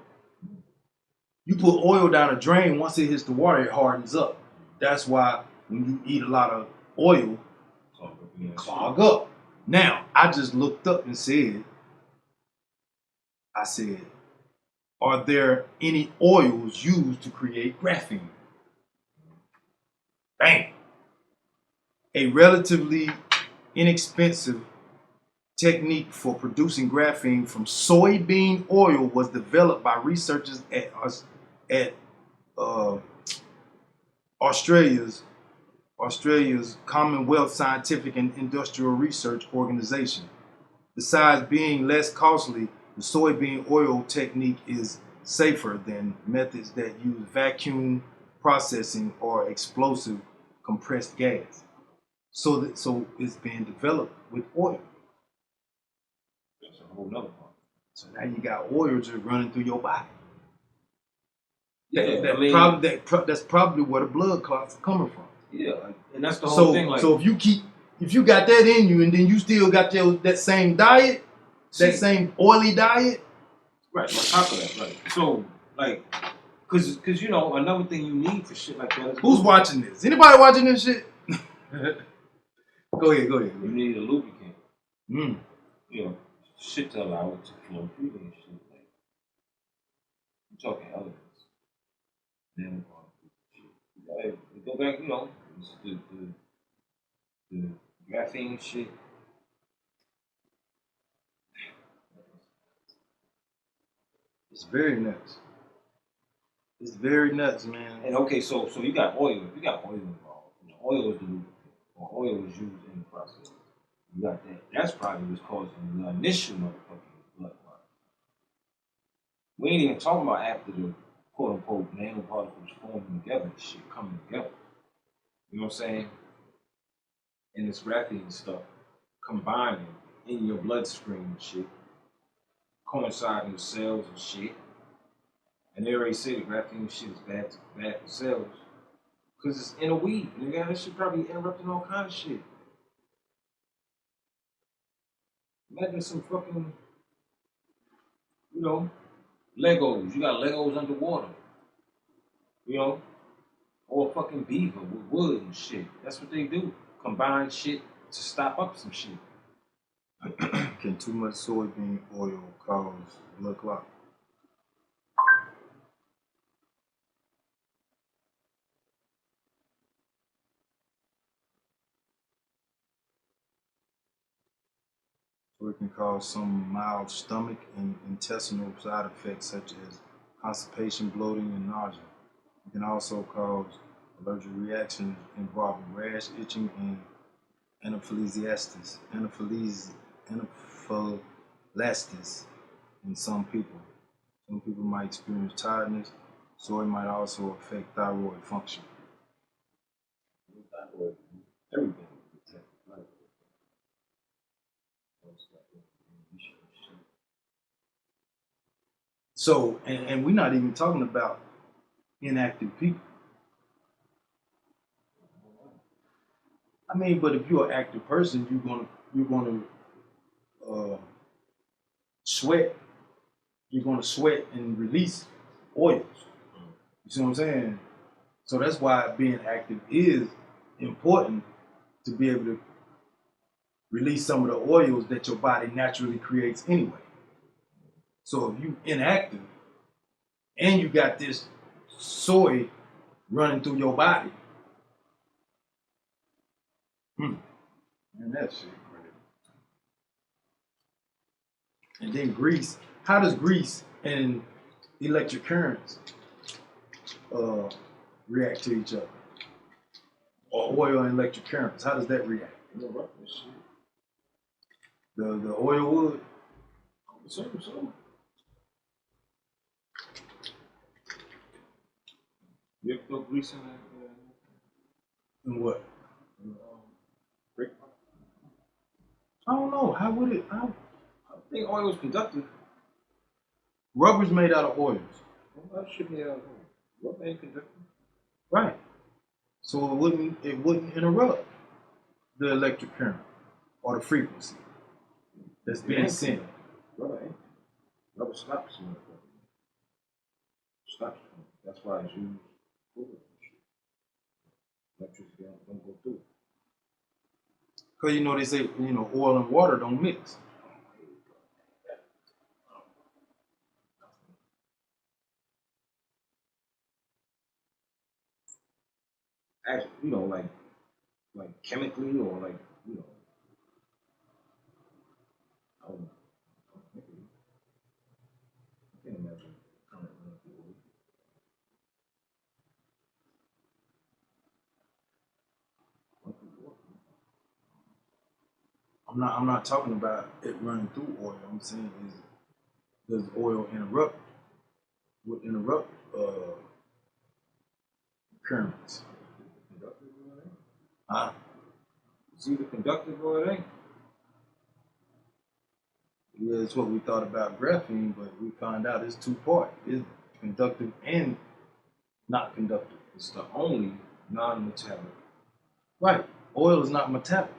S1: You put oil down a drain, once it hits the water, it hardens up. That's why when you eat a lot of oil, clog up. Now, I just looked up and said, are there any oils used to create graphene? Bang! A relatively inexpensive technique for producing graphene from soybean oil was developed by researchers at Australia's Commonwealth Scientific and Industrial Research Organization. Besides being less costly, the soybean oil technique is safer than methods that use vacuum processing or explosive compressed gas. So it's being developed with oil.
S3: That's a whole nother part.
S1: So now you got oil just running through your body.
S3: Yeah,
S1: That's probably where the blood clots are coming from.
S3: Yeah, and that's the whole thing. Like,
S1: so if you got that in you, and then you still got that same diet, that same oily diet,
S3: right? On top of that, right? So like, cause another thing you need for shit like that is
S1: who's watching this? Anybody watching this shit? Go ahead.
S3: You need a lubricant.
S1: Mm.
S3: Shit to allow it to flow freely and shit. Like, you're talking elements. Then go back, the graphene shit.
S1: It's very nuts. It's very nuts, man.
S3: And okay, so you got oil. You got oil involved. Oil is the lubricant, or oil is used in the process. You got that. That's probably what's causing the initial motherfucking blood clot. We ain't even talking about after the quote unquote nanoparticles forming together and shit coming together. You know what I'm saying? And this graphene stuff combining in your bloodstream and shit, coinciding with cells and shit. And they already say the graphene shit is bad for cells. Because it's in a weed. Nigga, that shit probably interrupting all kind of shit. Imagine some fucking, Legos. You got Legos underwater. Or fucking beaver with wood and shit. That's what they do. Combine shit to stop up some shit.
S1: Can too much soybean oil cause blood clot? So it can cause some mild stomach and intestinal side effects such as constipation, bloating, and nausea. It can also cause allergic reactions involving rash, itching, and anaphylaxis in some people. Some people might experience tiredness, so it might also affect thyroid function.
S3: Everything.
S1: So, and we're not even talking about inactive people. I mean, but if you're an active person, you're gonna sweat. You're gonna sweat and release oils. You see what I'm saying? So that's why being active is important, to be able to release some of the oils that your body naturally creates anyway. So if you inactive and you got this soy running through your body, man, that shit crazy. And then grease. How does grease and electric currents react to each other? Or oil and electric currents, how does that react? The oil would?
S3: So. You ever throw grease in that?
S1: And what?
S3: Brick?
S1: I don't know. How would it?
S3: I think oil is conductive.
S1: Rubber's made out of oils.
S3: Well, that should be out of oil. Rubber ain't conductive.
S1: Right. So it wouldn't interrupt the electric current or the frequency that's being sent.
S3: Rubber ain't. Rubber stops. Stops. That's why it's used. Electricity don't go through.
S1: Because they say, oil and water don't mix.
S3: Actually, like chemically or like, I don't know. I can't imagine current running through oil.
S1: I'm not talking about it running through oil. I'm saying does oil would interrupt currents?
S3: Conductive or it ain't.
S1: Huh?
S3: It's either conductive or it ain't.
S1: Yeah, that's what we thought about graphene, but we found out it's two-part. It's conductive and not conductive.
S3: It's the only non-metallic.
S1: Right. Oil is not metallic.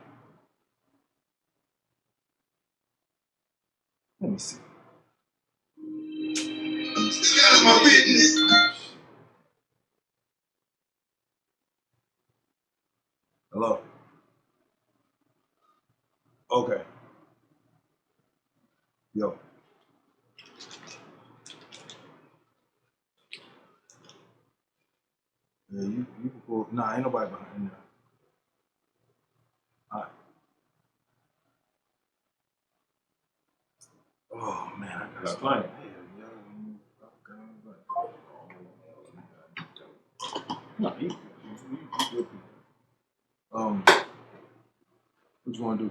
S1: Let me see.
S2: That's my business.
S1: Hello. Okay. Yo. Yeah, you can pull. Nah, ain't nobody behind there. All right. Oh man, I got
S3: Client.
S1: No, you good. What you want to do?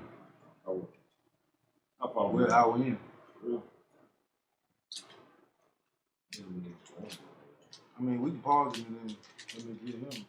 S3: I'll probably.
S1: We're hour in. I mean, we can pause it and then let me get him.